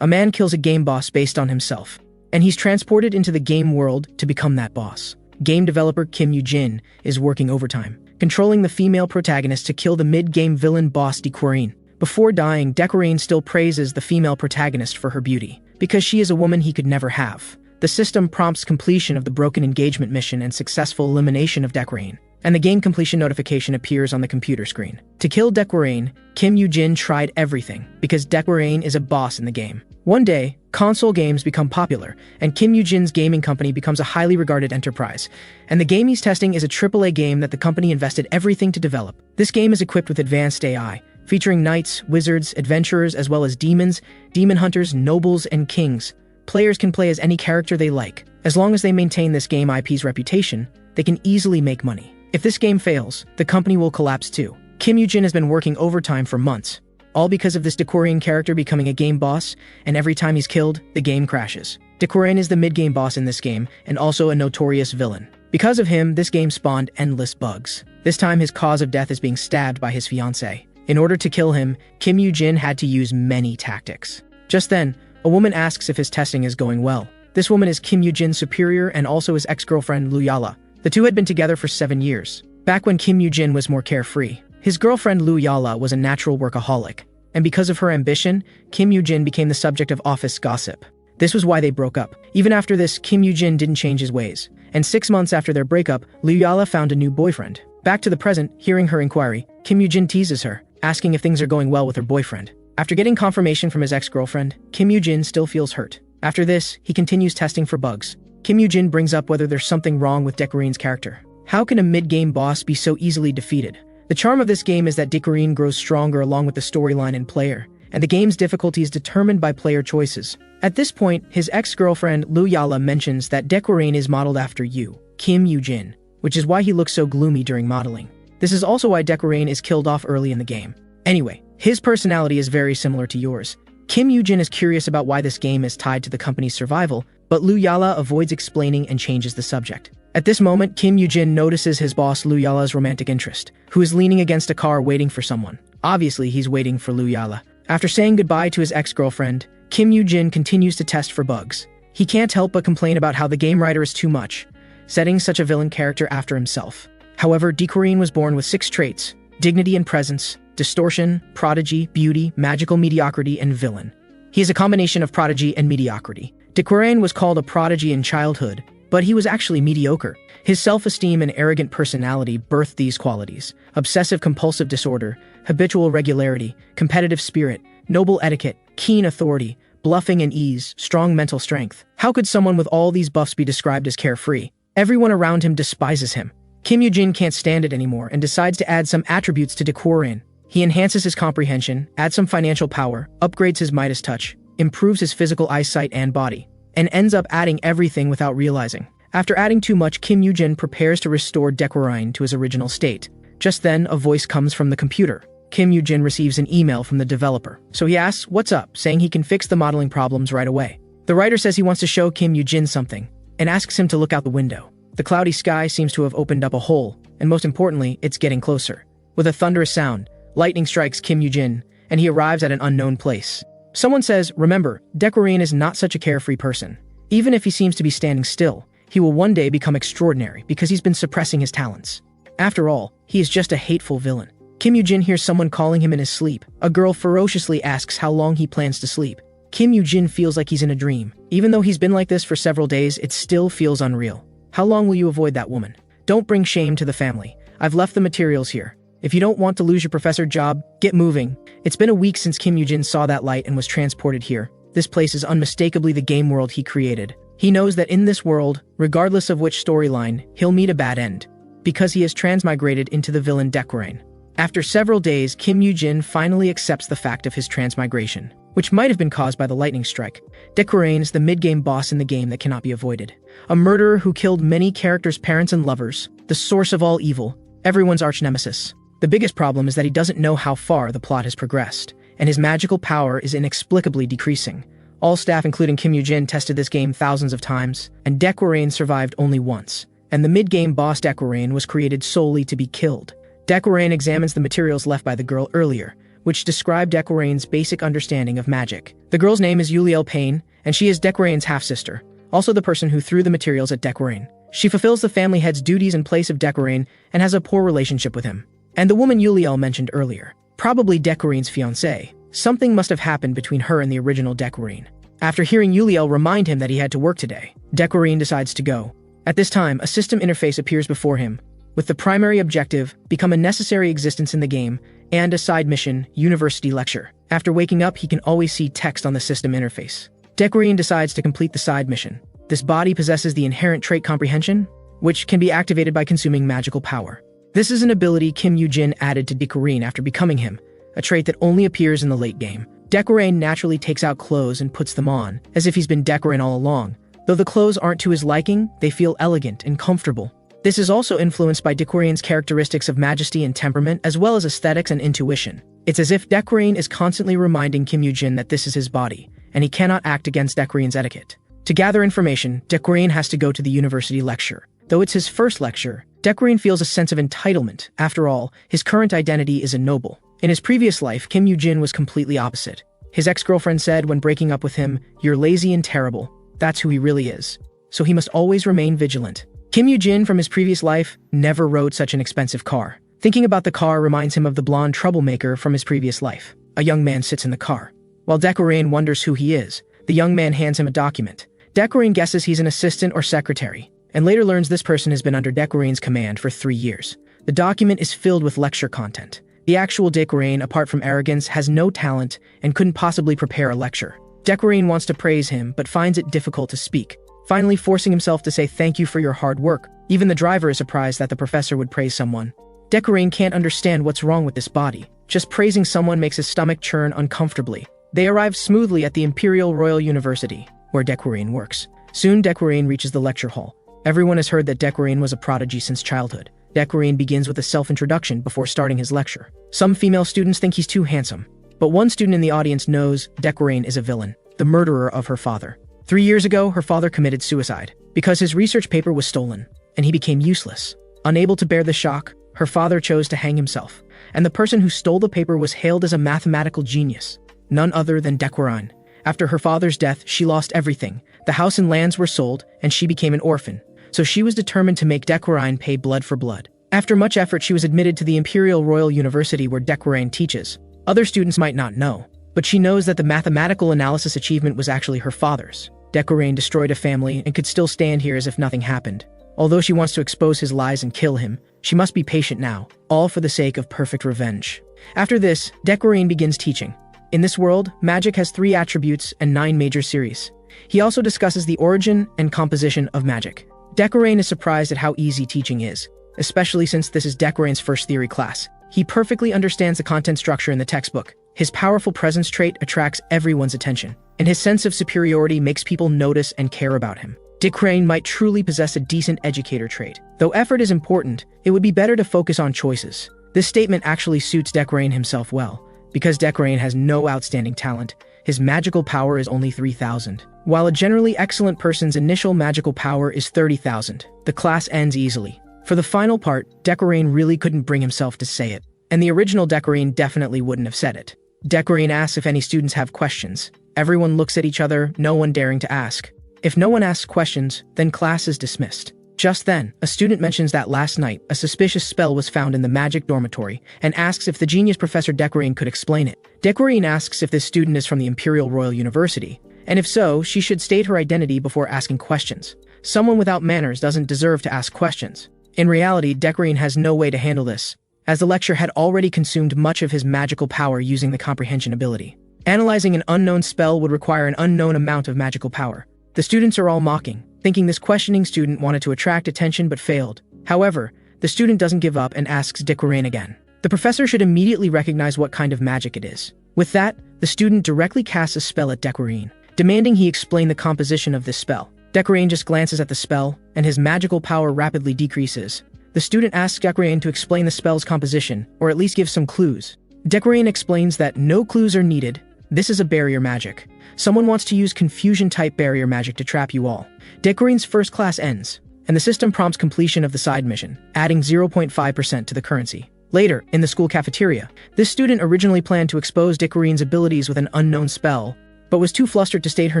A man kills a game boss based on himself, and he's transported into the game world to become that boss. Game developer Kim Yoo-jin is working overtime, controlling the female protagonist to kill the mid-game villain boss Dequarine. Before dying, Dequarine still praises the female protagonist for her beauty, because she is a woman he could never have. The system prompts completion of the broken engagement mission and successful elimination of Dequarine, and the game completion notification appears on the computer screen. To kill Dequarine, Kim Yoo-jin tried everything, because Dequarine is a boss in the game. One day, console games become popular, and Kim Yoo-jin's gaming company becomes a highly regarded enterprise, and the game he's testing is a AAA game that the company invested everything to develop. This game is equipped with advanced AI, featuring knights, wizards, adventurers, as well as demons, demon hunters, nobles, and kings. Players can play as any character they like. As long as they maintain this game IP's reputation, they can easily make money. If this game fails, the company will collapse too. Kim Yoo-jin has been working overtime for months, all because of this Dequarine character becoming a game boss, and every time he's killed, the game crashes. Dequarine is the mid-game boss in this game, and also a notorious villain. Because of him, this game spawned endless bugs. This time his cause of death is being stabbed by his fiancée. In order to kill him, Kim Yoo-jin had to use many tactics. Just then, a woman asks if his testing is going well. This woman is Kim Yoo-jin's superior and also his ex-girlfriend Luyala. The two had been together for 7 years, back when Kim Yoo-jin was more carefree. His girlfriend Luyala was a natural workaholic, and because of her ambition, Kim Yoo-jin became the subject of office gossip. This was why they broke up. Even after this, Kim Yoo-jin didn't change his ways, and 6 months after their breakup, Luyala found a new boyfriend. Back to the present, hearing her inquiry, Kim Yoo-jin teases her, asking if things are going well with her boyfriend. After getting confirmation from his ex-girlfriend, Kim Yoo-jin still feels hurt. After this, he continues testing for bugs. Kim Yoo-jin brings up whether there's something wrong with Dequarine's character. How can a mid-game boss be so easily defeated? The charm of this game is that Dequarine grows stronger along with the storyline and player, and the game's difficulty is determined by player choices. At this point, his ex-girlfriend Luyala mentions that Dequarine is modeled after you, Kim Yoo-jin, which is why he looks so gloomy during modeling. This is also why Dequarine is killed off early in the game. Anyway, his personality is very similar to yours. Kim Yoo-jin is curious about why this game is tied to the company's survival, but Luyala avoids explaining and changes the subject. At this moment, Kim Yoo-jin notices his boss Luyala's romantic interest, who is leaning against a car waiting for someone. Obviously, he's waiting for Luyala. After saying goodbye to his ex-girlfriend, Kim Yoo-jin continues to test for bugs. He can't help but complain about how the game writer is too much, setting such a villain character after himself. However, Dequarine was born with 6 traits: dignity and presence, distortion, prodigy, beauty, magical mediocrity, and villain. He is a combination of prodigy and mediocrity. Dequarine was called a prodigy in childhood, but he was actually mediocre. His self-esteem and arrogant personality birthed these qualities: obsessive-compulsive disorder, habitual regularity, competitive spirit, noble etiquette, keen authority, bluffing and ease, strong mental strength. How could someone with all these buffs be described as carefree? Everyone around him despises him. Kim Yoo-jin can't stand it anymore and decides to add some attributes to Dequarine. He enhances his comprehension, adds some financial power, upgrades his Midas touch, improves his physical eyesight and body, and ends up adding everything without realizing. After adding too much, Kim Yoo-jin prepares to restore Dequarine to his original state. Just then, a voice comes from the computer. Kim Yoo-jin receives an email from the developer, so he asks what's up, saying he can fix the modeling problems right away. The writer says he wants to show Kim Yoo-jin something, and asks him to look out the window. The cloudy sky seems to have opened up a hole, and most importantly, it's getting closer. With a thunderous sound, lightning strikes Kim Yoo-jin, and he arrives at an unknown place. Someone says, remember, Dequarine is not such a carefree person. Even if he seems to be standing still, he will one day become extraordinary because he's been suppressing his talents. After all, he is just a hateful villain. Kim Yoo-jin hears someone calling him in his sleep. A girl ferociously asks how long he plans to sleep. Kim Yoo-jin feels like he's in a dream. Even though he's been like this for several days, it still feels unreal. How long will you avoid that woman? Don't bring shame to the family. I've left the materials here. If you don't want to lose your professor job, get moving. It's been a week since Kim Yoo-jin saw that light and was transported here. This place is unmistakably the game world he created. He knows that in this world, regardless of which storyline, he'll meet a bad end, because he has transmigrated into the villain Dequarine. After several days, Kim Yoo-jin finally accepts the fact of his transmigration, which might have been caused by the lightning strike. Dequarine is the mid-game boss in the game that cannot be avoided. A murderer who killed many characters' parents and lovers, the source of all evil, everyone's arch-nemesis. The biggest problem is that he doesn't know how far the plot has progressed, and his magical power is inexplicably decreasing. All staff, including Kim Yoo-jin, tested this game thousands of times, and Dequarine survived only once. And the mid-game boss Dequarine was created solely to be killed. Dequarine examines the materials left by the girl earlier, which describe Decorane's basic understanding of magic. The girl's name is Yuliel Payne, and she is Decorane's half-sister, also the person who threw the materials at Decorane. She fulfills the family head's duties in place of Decorane and has a poor relationship with him. And the woman Yuliel mentioned earlier, probably Decorane's fiancée. Something must have happened between her and the original Decorane. After hearing Yuliel remind him that he had to work today, Decorane decides to go. At this time, a system interface appears before him, with the primary objective become a necessary existence in the game, and a side mission, university lecture. After waking up, he can always see text on the system interface. Decorane decides to complete the side mission. This body possesses the inherent trait comprehension, which can be activated by consuming magical power. This is an ability Kim Yoo-jin added to Decorane after becoming him, a trait that only appears in the late game. Decorane naturally takes out clothes and puts them on, as if he's been Decorane all along. Though the clothes aren't to his liking, they feel elegant and comfortable. This is also influenced by Decorane's characteristics of majesty and temperament, as well as aesthetics and intuition. It's as if Decorane is constantly reminding Kim Yoo-jin that this is his body, and he cannot act against Decorane's etiquette. To gather information, Decorane has to go to the university lecture. Though it's his first lecture, Decorane feels a sense of entitlement. After all, his current identity is a noble. In his previous life, Kim Yoo-jin was completely opposite. His ex-girlfriend said when breaking up with him, "You're lazy and terrible." That's who he really is. So he must always remain vigilant. Kim Yoo-jin from his previous life never rode such an expensive car. Thinking about the car reminds him of the blonde troublemaker from his previous life. A young man sits in the car. While Decorane wonders who he is, the young man hands him a document. Decorane guesses he's an assistant or secretary, and later learns this person has been under Decorane's command for 3 years. The document is filled with lecture content. The actual Decorane, apart from arrogance, has no talent and couldn't possibly prepare a lecture. Decorane wants to praise him, but finds it difficult to speak, finally forcing himself to say thank you for your hard work. Even the driver is surprised that the professor would praise someone. Decorane can't understand what's wrong with this body. Just praising someone makes his stomach churn uncomfortably. They arrive smoothly at the Imperial Royal University, where Decorane works. Soon Decorane reaches the lecture hall. Everyone has heard that Decorane was a prodigy since childhood. Decorane begins with a self-introduction before starting his lecture. Some female students think he's too handsome, but one student in the audience knows Decorane is a villain, the murderer of her father. 3 years ago, her father committed suicide because his research paper was stolen, and he became useless. Unable to bear the shock, her father chose to hang himself, and the person who stole the paper was hailed as a mathematical genius, none other than Decorane. After her father's death, she lost everything. The house and lands were sold, and she became an orphan. So she was determined to make Decorane pay blood for blood. After much effort, she was admitted to the Imperial Royal University where Decorane teaches. Other students might not know, but she knows that the mathematical analysis achievement was actually her father's. Decorane destroyed a family and could still stand here as if nothing happened. Although she wants to expose his lies and kill him, she must be patient now, all for the sake of perfect revenge. After this, Decorane begins teaching. In this world, magic has 3 attributes and 9 major series. He also discusses the origin and composition of magic. Decorane is surprised at how easy teaching is, especially since this is Decorane's first theory class. He perfectly understands the content structure in the textbook. His powerful presence trait attracts everyone's attention, and his sense of superiority makes people notice and care about him. Decorane might truly possess a decent educator trait. Though effort is important, it would be better to focus on choices. This statement actually suits Decorane himself well, because Decorane has no outstanding talent. His magical power is only 3,000. While a generally excellent person's initial magical power is 30,000, the class ends easily. For the final part, Decorane really couldn't bring himself to say it, and the original Decorane definitely wouldn't have said it. Decorane asks if any students have questions. Everyone looks at each other, no one daring to ask. If no one asks questions, then class is dismissed. Just then, a student mentions that last night, a suspicious spell was found in the magic dormitory and asks if the genius Professor Decorane could explain it. Decorane asks if this student is from the Imperial Royal University, and if so, she should state her identity before asking questions. Someone without manners doesn't deserve to ask questions. In reality, Decorane has no way to handle this, as the lecture had already consumed much of his magical power using the comprehension ability. Analyzing an unknown spell would require an unknown amount of magical power. The students are all mocking, thinking this questioning student wanted to attract attention but failed. However, the student doesn't give up and asks Decorane again. The professor should immediately recognize what kind of magic it is. With that, the student directly casts a spell at Decorane, demanding he explain the composition of this spell. Decorane just glances at the spell, and his magical power rapidly decreases. The student asks Decorane to explain the spell's composition, or at least give some clues. Decorane explains that no clues are needed. This is a barrier magic. Someone wants to use confusion-type barrier magic to trap you all. Decorane's first class ends, and the system prompts completion of the side mission, adding 0.5% to the currency. Later, in the school cafeteria, this student originally planned to expose Decorane's abilities with an unknown spell, but was too flustered to state her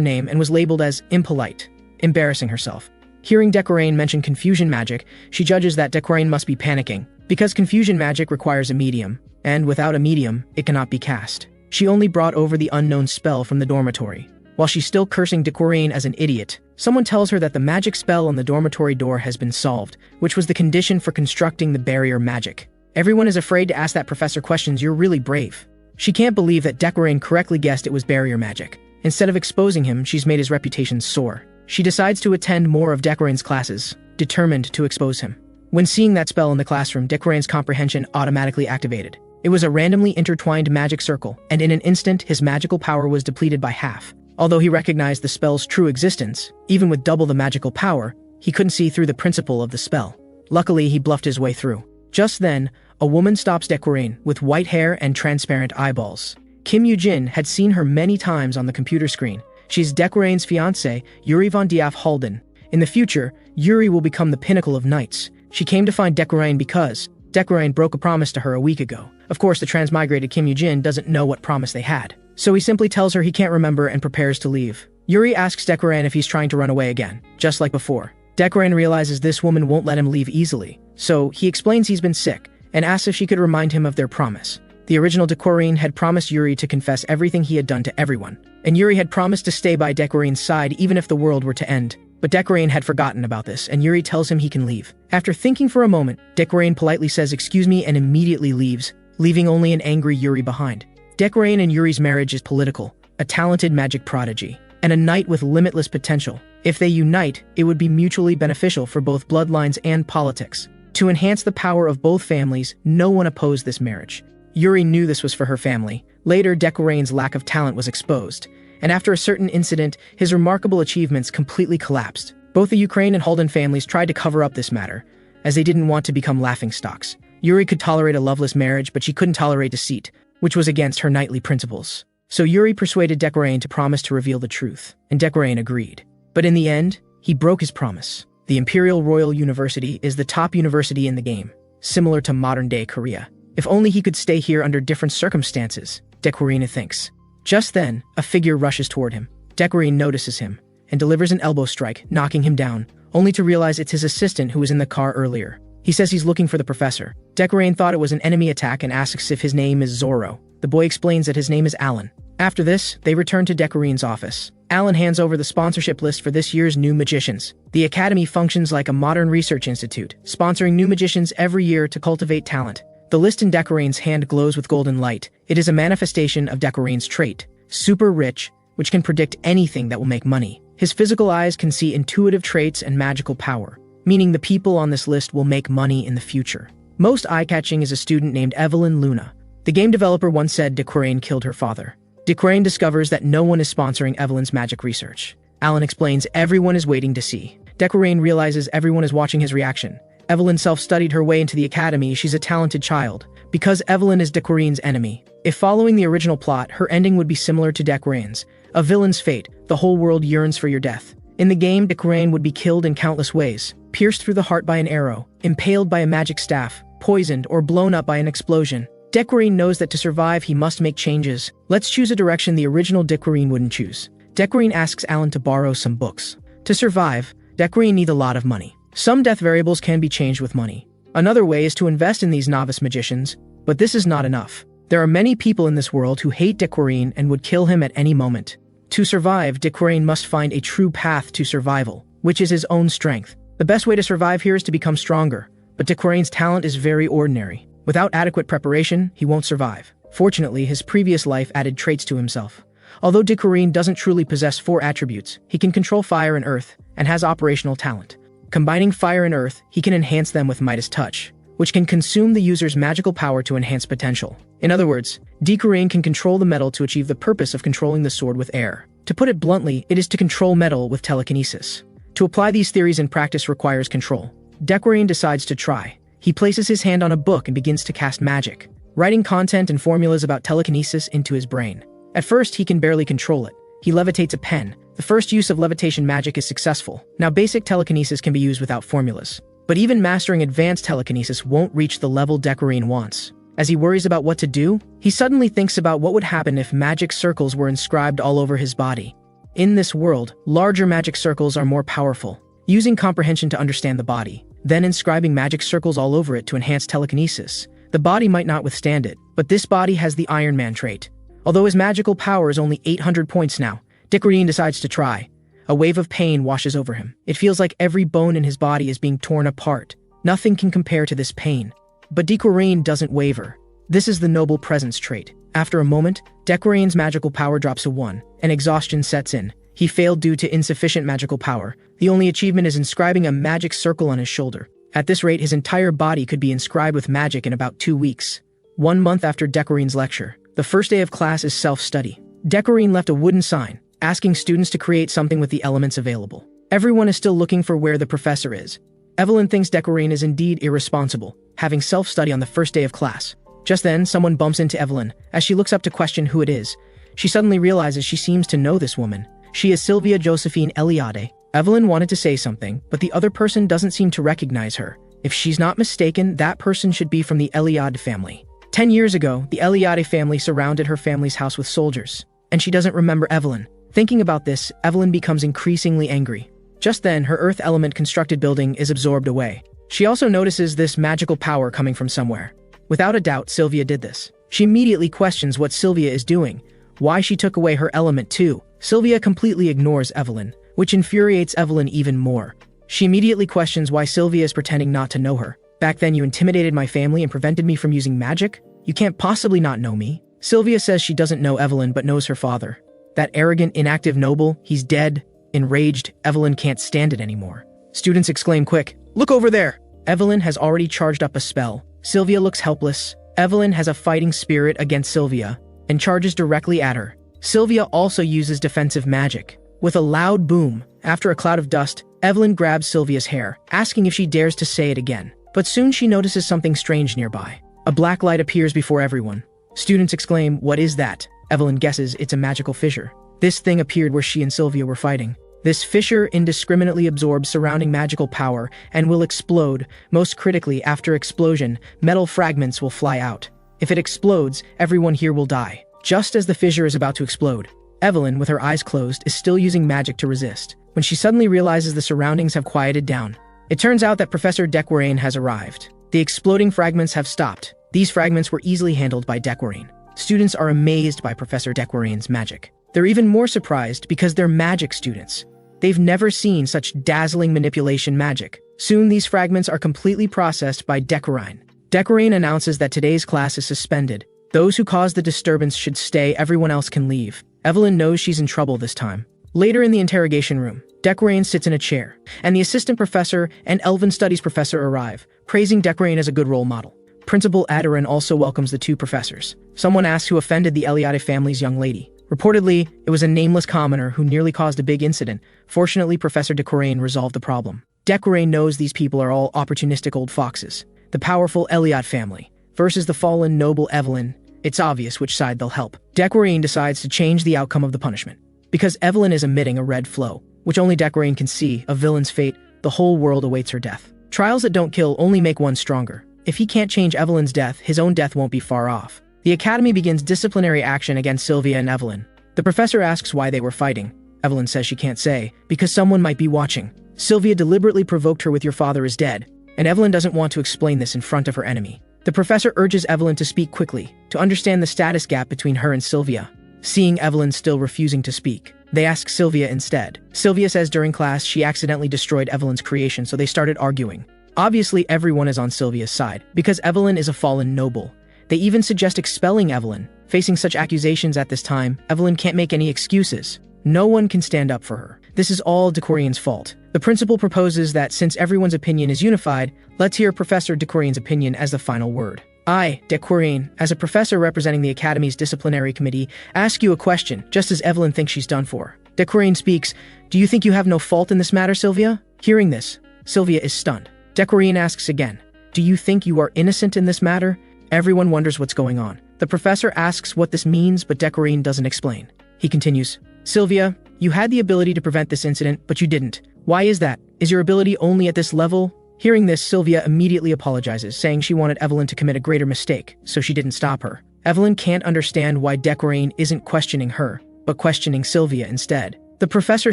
name and was labeled as impolite, embarrassing herself. Hearing Decorane mention confusion magic, she judges that Decorane must be panicking, because confusion magic requires a medium, and without a medium, it cannot be cast. She only brought over the unknown spell from the dormitory. While she's still cursing Decorane as an idiot, someone tells her that the magic spell on the dormitory door has been solved, which was the condition for constructing the barrier magic. Everyone is afraid to ask that professor questions. You're really brave. She can't believe that Decorane correctly guessed it was barrier magic. Instead of exposing him, she's made his reputation soar. She decides to attend more of Decorane's classes, determined to expose him. When seeing that spell in the classroom, Decorane's comprehension automatically activated. It was a randomly intertwined magic circle, and in an instant, his magical power was depleted by half. Although he recognized the spell's true existence, even with double the magical power, he couldn't see through the principle of the spell. Luckily, he bluffed his way through. Just then, a woman stops Decorane with white hair and transparent eyeballs. Kim Yoo-jin had seen her many times on the computer screen. She's Decorane's fiancé, Yuri von Diaf Halden. In the future, Yuri will become the pinnacle of knights. She came to find Decorane because Decorane broke a promise to her a week ago. Of course, the transmigrated Kim Yoo-jin doesn't know what promise they had, so he simply tells her he can't remember and prepares to leave. Yuri asks Decorane if he's trying to run away again, just like before. Decorane realizes this woman won't let him leave easily, so he explains he's been sick and asks if she could remind him of their promise. The original Decorane had promised Yuri to confess everything he had done to everyone, and Yuri had promised to stay by Decorane's side even if the world were to end. But Decorane had forgotten about this, and Yuri tells him he can leave. After thinking for a moment, Decorane politely says excuse me and immediately leaves, leaving only an angry Yuri behind. Decorane and Yuri's marriage is political, a talented magic prodigy, and a knight with limitless potential. If they unite, it would be mutually beneficial for both bloodlines and politics. To enhance the power of both families, no one opposed this marriage. Yuri knew this was for her family. Later, Decorane's lack of talent was exposed, and after a certain incident, his remarkable achievements completely collapsed. Both the Ukraine and Halden families tried to cover up this matter, as they didn't want to become laughingstocks. Yuri could tolerate a loveless marriage, but she couldn't tolerate deceit, which was against her knightly principles. So Yuri persuaded Decorane to promise to reveal the truth, and Decorane agreed. But in the end, he broke his promise. The Imperial Royal University is the top university in the game, similar to modern-day Korea. If only he could stay here under different circumstances, Decorane thinks. Just then, a figure rushes toward him. Decorane notices him and delivers an elbow strike, knocking him down, only to realize it's his assistant who was in the car earlier. He says he's looking for the professor. Decorane thought it was an enemy attack and asks if his name is Zoro. The boy explains that his name is Alan. After this, they return to Decorane's office. Alan hands over the sponsorship list for this year's new magicians. The academy functions like a modern research institute, sponsoring new magicians every year to cultivate talent. The list in Decorane's hand glows with golden light. It is a manifestation of Decorane's trait, super rich, which can predict anything that will make money. His physical eyes can see intuitive traits and magical power, meaning the people on this list will make money in the future. Most eye-catching is a student named Evelyn Luna. The game developer once said Decorane killed her father. Decorane discovers that no one is sponsoring Evelyn's magic research. Alan explains everyone is waiting to see. Decorane realizes everyone is watching his reaction. Evelyn self-studied her way into the academy. She's a talented child. Because Evelyn is Decorane's enemy, if following the original plot, her ending would be similar to Decorane's. A villain's fate, the whole world yearns for your death. In the game, Decorane would be killed in countless ways, pierced through the heart by an arrow, impaled by a magic staff, poisoned, or blown up by an explosion. Decorane knows that to survive, he must make changes. Let's choose a direction the original Decorane wouldn't choose. Decorane asks Alan to borrow some books. To survive, Decorane needs a lot of money. Some death variables can be changed with money. Another way is to invest in these novice magicians, but this is not enough. There are many people in this world who hate Decorane and would kill him at any moment. To survive, Decorane must find a true path to survival, which is his own strength. The best way to survive here is to become stronger, but Decorane's talent is very ordinary. Without adequate preparation, he won't survive. Fortunately, his previous life added traits to himself. Although Decorane doesn't truly possess 4 attributes, he can control fire and earth, and has operational talent. Combining fire and earth, he can enhance them with Midas Touch, which can consume the user's magical power to enhance potential. In other words, Decorane can control the metal to achieve the purpose of controlling the sword with air. To put it bluntly, it is to control metal with telekinesis. To apply these theories in practice requires control. Decorane decides to try. He places his hand on a book and begins to cast magic, writing content and formulas about telekinesis into his brain. At first, he can barely control it. He levitates a pen. The first use of levitation magic is successful. Now basic telekinesis can be used without formulas. But even mastering advanced telekinesis won't reach the level Decoraine wants. As he worries about what to do, he suddenly thinks about what would happen if magic circles were inscribed all over his body. In this world, larger magic circles are more powerful. Using comprehension to understand the body, then inscribing magic circles all over it to enhance telekinesis. The body might not withstand it, but this body has the Iron Man trait. Although his magical power is only 800 points now, Decoraine decides to try. A wave of pain washes over him. It feels like every bone in his body is being torn apart. Nothing can compare to this pain. But Decoraine doesn't waver. This is the noble presence trait. After a moment, Decoraine's magical power drops to 1, and exhaustion sets in. He failed due to insufficient magical power. The only achievement is inscribing a magic circle on his shoulder. At this rate, his entire body could be inscribed with magic in about 2 weeks. 1 month after Decoraine's lecture, the first day of class is self-study. Decoraine left a wooden sign, asking students to create something with the elements available. Everyone is still looking for where the professor is. Evelyn thinks Decoraine is indeed irresponsible, having self-study on the first day of class. Just then, someone bumps into Evelyn. As she looks up to question who it is, she suddenly realizes she seems to know this woman. She is Sylvia Josephine Eliade. Evelyn wanted to say something, but the other person doesn't seem to recognize her. If she's not mistaken, that person should be from the Eliade family. 10 years ago, the Eliade family surrounded her family's house with soldiers, and she doesn't remember Evelyn. Thinking about this, Evelyn becomes increasingly angry. Just then, her earth element constructed building is absorbed away. She also notices this magical power coming from somewhere. Without a doubt, Sylvia did this. She immediately questions what Sylvia is doing, why she took away her element too. Sylvia completely ignores Evelyn, which infuriates Evelyn even more. She immediately questions why Sylvia is pretending not to know her. Back then you intimidated my family and prevented me from using magic? You can't possibly not know me. Sylvia says she doesn't know Evelyn but knows her father. That arrogant, inactive noble, he's dead. Enraged, Evelyn can't stand it anymore. Students exclaim quick, "Look over there!" Evelyn has already charged up a spell. Sylvia looks helpless. Evelyn has a fighting spirit against Sylvia and charges directly at her. Sylvia also uses defensive magic. With a loud boom, after a cloud of dust, Evelyn grabs Sylvia's hair, asking if she dares to say it again. But soon she notices something strange nearby. A black light appears before everyone. Students exclaim, "What is that?" Evelyn guesses it's a magical fissure. This thing appeared where she and Sylvia were fighting. This fissure indiscriminately absorbs surrounding magical power and will explode. Most critically, after explosion, metal fragments will fly out. If it explodes, everyone here will die. Just as the fissure is about to explode, Evelyn, with her eyes closed, is still using magic to resist, when she suddenly realizes the surroundings have quieted down. It turns out that Professor Decoraine has arrived. The exploding fragments have stopped. These fragments were easily handled by Decoraine. Students are amazed by Professor Decoraine's magic. They're even more surprised because they're magic students. They've never seen such dazzling manipulation magic. Soon these fragments are completely processed by Decoraine. Decoraine announces that today's class is suspended. Those who caused the disturbance should stay, everyone else can leave. Evelyn knows she's in trouble this time. Later in the interrogation room, Decoraine sits in a chair, and the assistant professor and Elven Studies professor arrive, praising Decoraine as a good role model. Principal Adarin also welcomes the two professors. Someone asks who offended the Eliade family's young lady. Reportedly, it was a nameless commoner who nearly caused a big incident. Fortunately, Professor Decoraine resolved the problem. Decoraine knows these people are all opportunistic old foxes. The powerful Eliade family versus the fallen noble Evelyn. It's obvious which side they'll help. Decoraine decides to change the outcome of the punishment. Because Evelyn is emitting a red flow, which only Decoraine can see, a villain's fate, the whole world awaits her death. Trials that don't kill only make one stronger. If he can't change Evelyn's death, his own death won't be far off. The academy begins disciplinary action against Sylvia and Evelyn. The professor asks why they were fighting. Evelyn says she can't say, because someone might be watching. Sylvia deliberately provoked her with "your father is dead," and Evelyn doesn't want to explain this in front of her enemy. The professor urges Evelyn to speak quickly, to understand the status gap between her and Sylvia. Seeing Evelyn still refusing to speak, they ask Sylvia instead. Sylvia says during class she accidentally destroyed Evelyn's creation, so they started arguing. Obviously, everyone is on Sylvia's side, because Evelyn is a fallen noble. They even suggest expelling Evelyn. Facing such accusations at this time, Evelyn can't make any excuses. No one can stand up for her. This is all Decoraine's fault. The principal proposes that since everyone's opinion is unified, let's hear Professor Decoraine's opinion as the final word. I, Decoraine, as a professor representing the Academy's disciplinary committee, ask you a question, just as Evelyn thinks she's done for. Decoraine speaks, "Do you think you have no fault in this matter, Sylvia?" Hearing this, Sylvia is stunned. Decoraine asks again, "Do you think you are innocent in this matter?" Everyone wonders what's going on. The professor asks what this means, but Decoraine doesn't explain. He continues, "Sylvia, you had the ability to prevent this incident, but you didn't. Why is that? Is your ability only at this level? Hearing this, Sylvia immediately apologizes, saying she wanted Evelyn to commit a greater mistake, so she didn't stop her. Evelyn can't understand why Dequarain isn't questioning her, but questioning Sylvia instead. The professor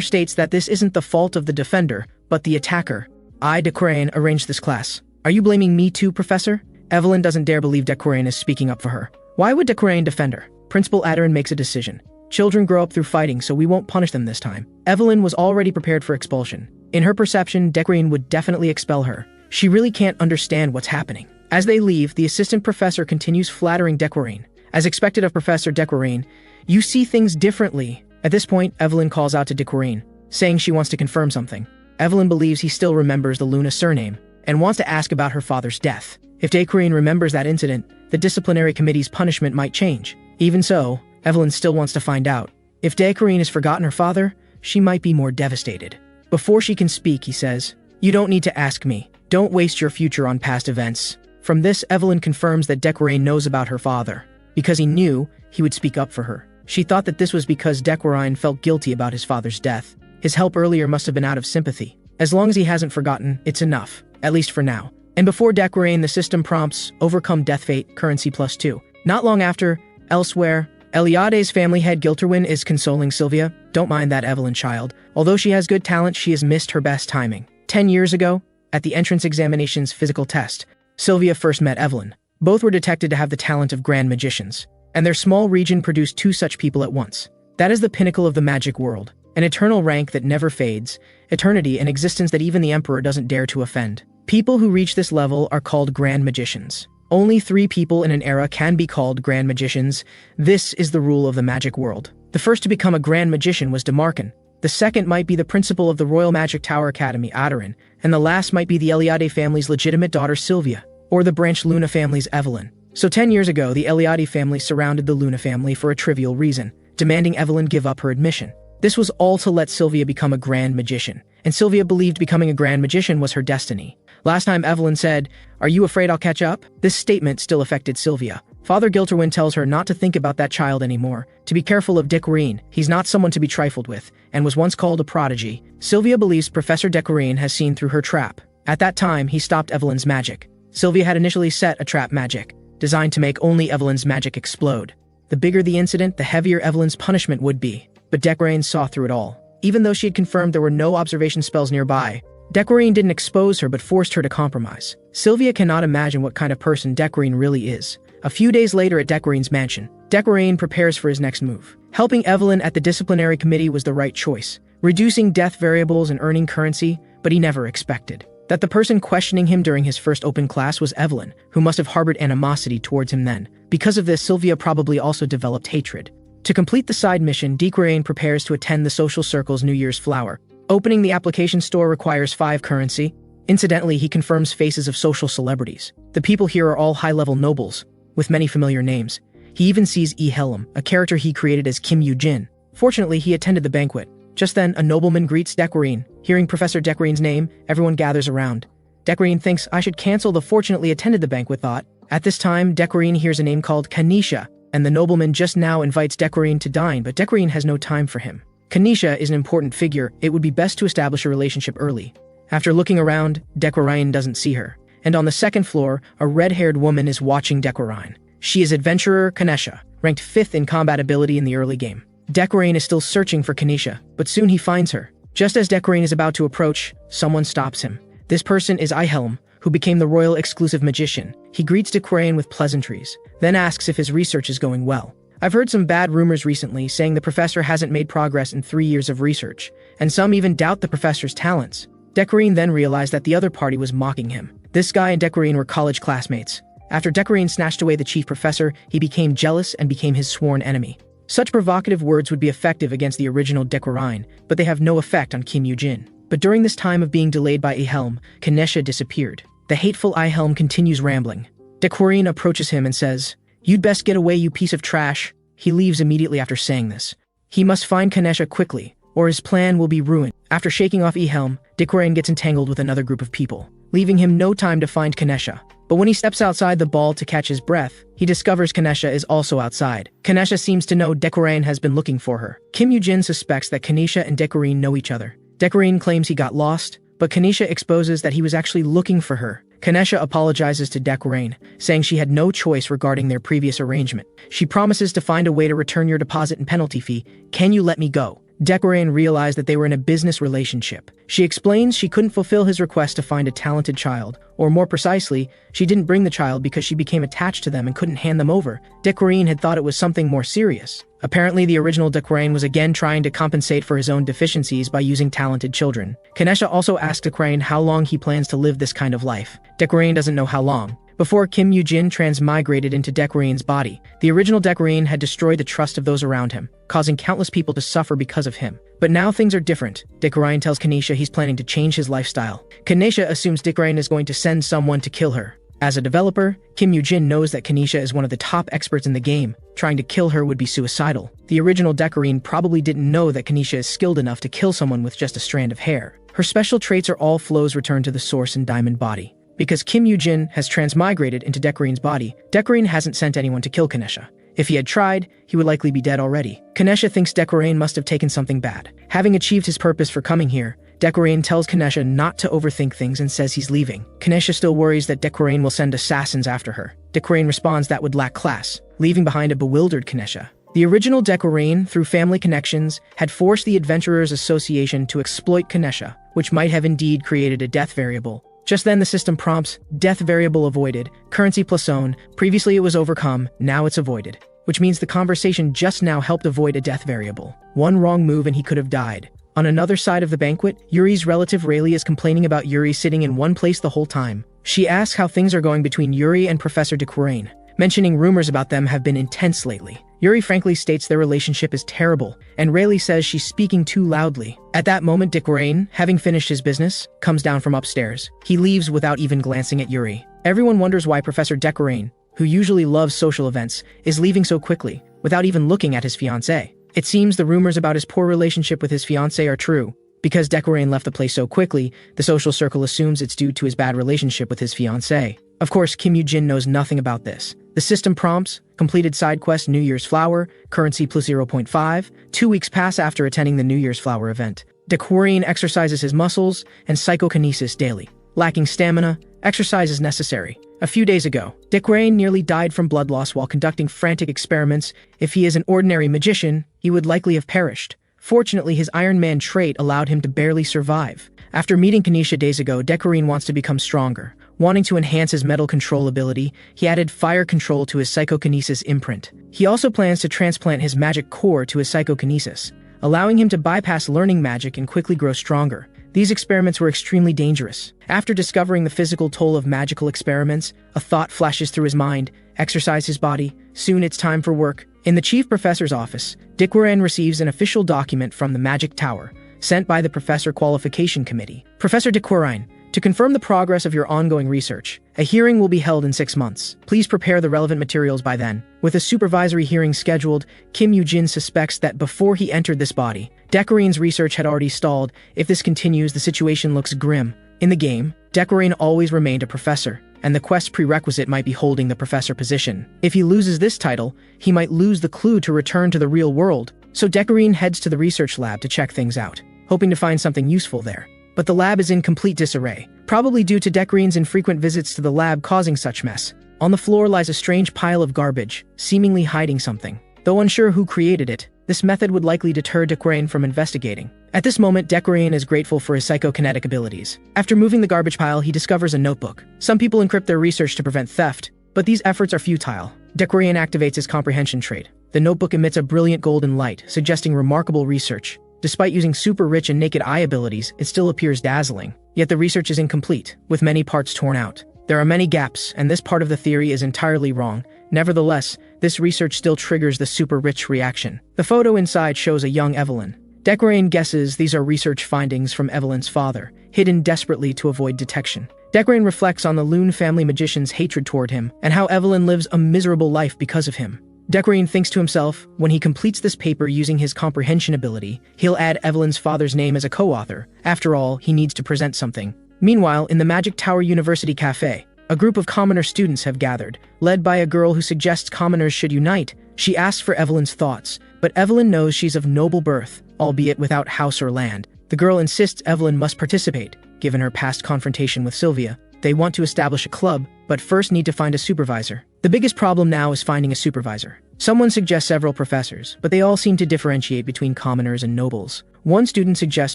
states that this isn't the fault of the defender, but the attacker. I, Dequarain, arranged this class. Are you blaming me too, Professor? Evelyn doesn't dare believe Dequarain is speaking up for her. Why would Dequarain defend her? Principal Adarin makes a decision. Children grow up through fighting, so we won't punish them this time. Evelyn was already prepared for expulsion. In her perception, Dequarain would definitely expel her. She really can't understand what's happening. As they leave, the assistant professor continues flattering Dequarain. As expected of Professor Dequarain, you see things differently. At this point, Evelyn calls out to Dequarain, saying she wants to confirm something. Evelyn believes he still remembers the Luna surname, and wants to ask about her father's death. If Dequarain remembers that incident, the disciplinary committee's punishment might change. Even so, Evelyn still wants to find out. If Dequarain has forgotten her father, she might be more devastated. Before she can speak, he says, "You don't need to ask me. Don't waste your future on past events." From this, Evelyn confirms that Dequarain knows about her father. Because he knew, he would speak up for her. She thought that this was because Dequarain felt guilty about his father's death. His help earlier must have been out of sympathy. As long as he hasn't forgotten, it's enough, at least for now. And before Dequarain, the system prompts, overcome death fate, currency +2. Not long after, elsewhere, Eliade's family head Gilterwin is consoling Sylvia. Don't mind that Evelyn child. Although she has good talent, she has missed her best timing. 10 years ago, at the entrance examination's physical test, Sylvia first met Evelyn. Both were detected to have the talent of grand magicians, and their small region produced 2 such people at once. That is the pinnacle of the magic world, an eternal rank that never fades, eternity and existence that even the emperor doesn't dare to offend. People who reach this level are called grand magicians. Only 3 people in an era can be called grand magicians. This is the rule of the magic world. The first to become a grand magician was Demarcan. The second might be the principal of the Royal Magic Tower Academy, Adarin, and the last might be the Eliade family's legitimate daughter, Sylvia, or the branch Luna family's Evelyn. So 10 years ago, the Eliade family surrounded the Luna family for a trivial reason, demanding Evelyn give up her admission. This was all to let Sylvia become a grand magician, and Sylvia believed becoming a grand magician was her destiny. Last time Evelyn said, "Are you afraid I'll catch up?" This statement still affected Sylvia. Father Gilterwin tells her not to think about that child anymore, to be careful of Dequarain. He's not someone to be trifled with, and was once called a prodigy. Sylvia believes Professor Dequarain has seen through her trap. At that time, he stopped Evelyn's magic. Sylvia had initially set a trap magic, designed to make only Evelyn's magic explode. The bigger the incident, the heavier Evelyn's punishment would be. But Dequarain saw through it all. Even though she had confirmed there were no observation spells nearby, Dequarain didn't expose her but forced her to compromise. Sylvia cannot imagine what kind of person Dequarain really is. A few days later at Dequarain's mansion, Dequarain prepares for his next move. Helping Evelyn at the disciplinary committee was the right choice, reducing death variables and earning currency, but he never expected that the person questioning him during his first open class was Evelyn, who must have harbored animosity towards him then. Because of this, Sylvia probably also developed hatred. To complete the side mission, Dequarain prepares to attend the social circle's New Year's flower. Opening the application store requires 5 currency. Incidentally, he confirms faces of social celebrities. The people here are all high-level nobles, with many familiar names. He even sees E. Helm, a character he created as Kim Yoo-jin. Fortunately, he attended the banquet. Just then, a nobleman greets Dequarain. Hearing Professor Dequarain's name, everyone gathers around. Dequarain thinks, "I should cancel the fortunately attended the banquet thought." At this time, Dequarain hears a name called Kanisha, and the nobleman just now invites Dequarain to dine, but Dequarain has no time for him. Kanisha is an important figure. It would be best to establish a relationship early. After looking around, Dequarain doesn't see her. And on the second floor, a red-haired woman is watching Dequarain. She is adventurer Kanisha, ranked 5th in combat ability in the early game. Dequarain is still searching for Kanisha, but soon he finds her. Just as Dequarain is about to approach, someone stops him. This person is Ihelm, who became the royal exclusive magician. He greets Dequarain with pleasantries, then asks if his research is going well. I've heard some bad rumors recently saying the professor hasn't made progress in 3 years of research, and some even doubt the professor's talents. Dequarain then realized that the other party was mocking him. This guy and Dequarain were college classmates. After Dequarain snatched away the chief professor, he became jealous and became his sworn enemy. Such provocative words would be effective against the original Dequarain, but they have no effect on Kim Yoo-jin. But during this time of being delayed by Ihelm, Kanesha disappeared. The hateful Ihelm continues rambling. Dequarain approaches him and says, "You'd best get away, you piece of trash." He leaves immediately after saying this. He must find Kanesha quickly, or his plan will be ruined. After shaking off Ihelm, Dequarain gets entangled with another group of people, leaving him no time to find Kanesha. But when he steps outside the ball to catch his breath, he discovers Kanesha is also outside. Kanesha seems to know Dequarain has been looking for her. Kim Yoo-jin suspects that Kanesha and Dequarain know each other. Dequarain claims he got lost, but Kanisha exposes that he was actually looking for her. Kanisha apologizes to Dekwarane, saying she had no choice regarding their previous arrangement. She promises to find a way to return your deposit and penalty fee. Can you let me go? Dekwarane realized that they were in a business relationship. She explains she couldn't fulfill his request to find a talented child, or more precisely, she didn't bring the child because she became attached to them and couldn't hand them over. Dekwarane had thought it was something more serious. Apparently, the original Dekwarane was again trying to compensate for his own deficiencies by using talented children. Kanisha also asked Dekwarane how long he plans to live this kind of life. Dekwarane doesn't know how long. Before Kim Yoo-jin transmigrated into Dekwarane's body, the original Dekwarane had destroyed the trust of those around him, causing countless people to suffer because of him. But now things are different. Dekwarane tells Kanisha he's planning to change his lifestyle. Kanisha assumes Dekwarane is going to send someone to kill her. As a developer, Kim Yoo-jin knows that Kanisha is one of the top experts in the game. Trying to kill her would be suicidal. The original Dekwarane probably didn't know that Kanisha is skilled enough to kill someone with just a strand of hair. Her special traits are all flows returned to the source in Diamond Body. Because Kim Yoo-jin has transmigrated into Dekwarane's body, Dekwarane hasn't sent anyone to kill Kanisha. If he had tried, he would likely be dead already. Kanisha thinks Dekwarane must have taken something bad. Having achieved his purpose for coming here, Dekwarane tells Kanisha not to overthink things and says he's leaving. Kanisha still worries that Dekwarane will send assassins after her. Dekwarane responds that would lack class, leaving behind a bewildered Kanisha. The original Dekwarane, through family connections, had forced the Adventurers Association to exploit Kanisha, which might have indeed created a death variable. Just then the system prompts, death variable avoided, currency plus own, previously it was overcome, now it's avoided. Which means the conversation just now helped avoid a death variable. One wrong move and he could have died. On another side of the banquet, Yuri's relative Rayleigh is complaining about Yuri sitting in one place the whole time. She asks how things are going between Yuri and Professor Dekwarane, mentioning rumors about them have been intense lately. Yuri frankly states their relationship is terrible, and Rayleigh says she's speaking too loudly. At that moment, Dekwarane, having finished his business, comes down from upstairs. He leaves without even glancing at Yuri. Everyone wonders why Professor Dekwarane, who usually loves social events, is leaving so quickly, without even looking at his fiancée. It seems the rumors about his poor relationship with his fiancée are true. Because Dekwarane left the place so quickly, the social circle assumes it's due to his bad relationship with his fiancée. Of course, Kim Yoo-jin knows nothing about this. The system prompts, completed side quest New Year's Flower, currency plus 0.5, 2 weeks pass after attending the New Year's Flower event. Dekwarane exercises his muscles and psychokinesis daily. Lacking stamina, exercise is necessary. A few days ago, Dekwarane nearly died from blood loss while conducting frantic experiments. If he is an ordinary magician, he would likely have perished. Fortunately, his Iron Man trait allowed him to barely survive. After meeting Kanisha days ago, Dekwarane wants to become stronger. Wanting to enhance his metal control ability, he added fire control to his psychokinesis imprint. He also plans to transplant his magic core to his psychokinesis, allowing him to bypass learning magic and quickly grow stronger. These experiments were extremely dangerous. After discovering the physical toll of magical experiments, a thought flashes through his mind: exercise his body, soon it's time for work. In the chief professor's office, Dekwarane receives an official document from the Magic Tower, sent by the Professor Qualification Committee. Professor Dekwarane, to confirm the progress of your ongoing research, a hearing will be held in 6 months. Please prepare the relevant materials by then. With a supervisory hearing scheduled, Kim Yoo-jin suspects that before he entered this body, Dekwarane's research had already stalled. If this continues, the situation looks grim. In the game, Dekwarane always remained a professor, and the quest prerequisite might be holding the professor position. If he loses this title, he might lose the clue to return to the real world, so Dekwarane heads to the research lab to check things out, hoping to find something useful there. But the lab is in complete disarray, probably due to Dekwarane's infrequent visits to the lab causing such mess. On the floor lies a strange pile of garbage, seemingly hiding something. Though unsure who created it, this method would likely deter Dekwarane from investigating. At this moment, Dekwarane is grateful for his psychokinetic abilities. After moving the garbage pile, he discovers a notebook. Some people encrypt their research to prevent theft, but these efforts are futile. Dekwarane activates his comprehension trait. The notebook emits a brilliant golden light, suggesting remarkable research. Despite using super rich and naked eye abilities, it still appears dazzling. Yet the research is incomplete, with many parts torn out. There are many gaps, and this part of the theory is entirely wrong. Nevertheless, this research still triggers the super rich reaction. The photo inside shows a young Evelyn. Dekwarane guesses these are research findings from Evelyn's father, hidden desperately to avoid detection. Dekwarane reflects on the Loon family magician's hatred toward him, and how Evelyn lives a miserable life because of him. Dekwarane thinks to himself, when he completes this paper using his comprehension ability, he'll add Evelyn's father's name as a co-author. After all, he needs to present something. Meanwhile, in the Magic Tower University Cafe, a group of commoner students have gathered, led by a girl who suggests commoners should unite. She asks for Evelyn's thoughts, but Evelyn knows she's of noble birth, albeit without house or land. The girl insists Evelyn must participate. given her past confrontation with Sylvia. They want to establish a club, but first need to find a supervisor. The biggest problem now is finding a supervisor. Someone suggests several professors, but they all seem to differentiate between commoners and nobles. One student suggests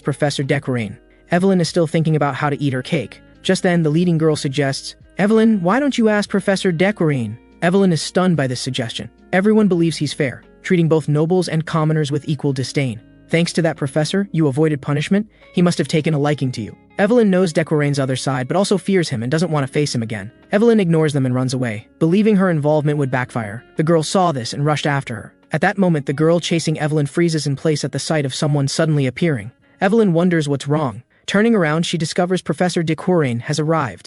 Professor Decoraine. Evelyn is still thinking about how to eat her cake. Just then, the leading girl suggests, "Evelyn, why don't you ask Professor Decoraine?" Evelyn is stunned by this suggestion. Everyone believes he's fair, treating both nobles and commoners with equal disdain. Thanks to that professor, you avoided punishment. He must have taken a liking to you. Evelyn knows Decoraine's other side, but also fears him and doesn't want to face him again. Evelyn ignores them and runs away, believing her involvement would backfire. The girl saw this and rushed after her. At that moment, the girl chasing Evelyn freezes in place at the sight of someone suddenly appearing. Evelyn wonders what's wrong. Turning around, she discovers Professor Decoraine has arrived.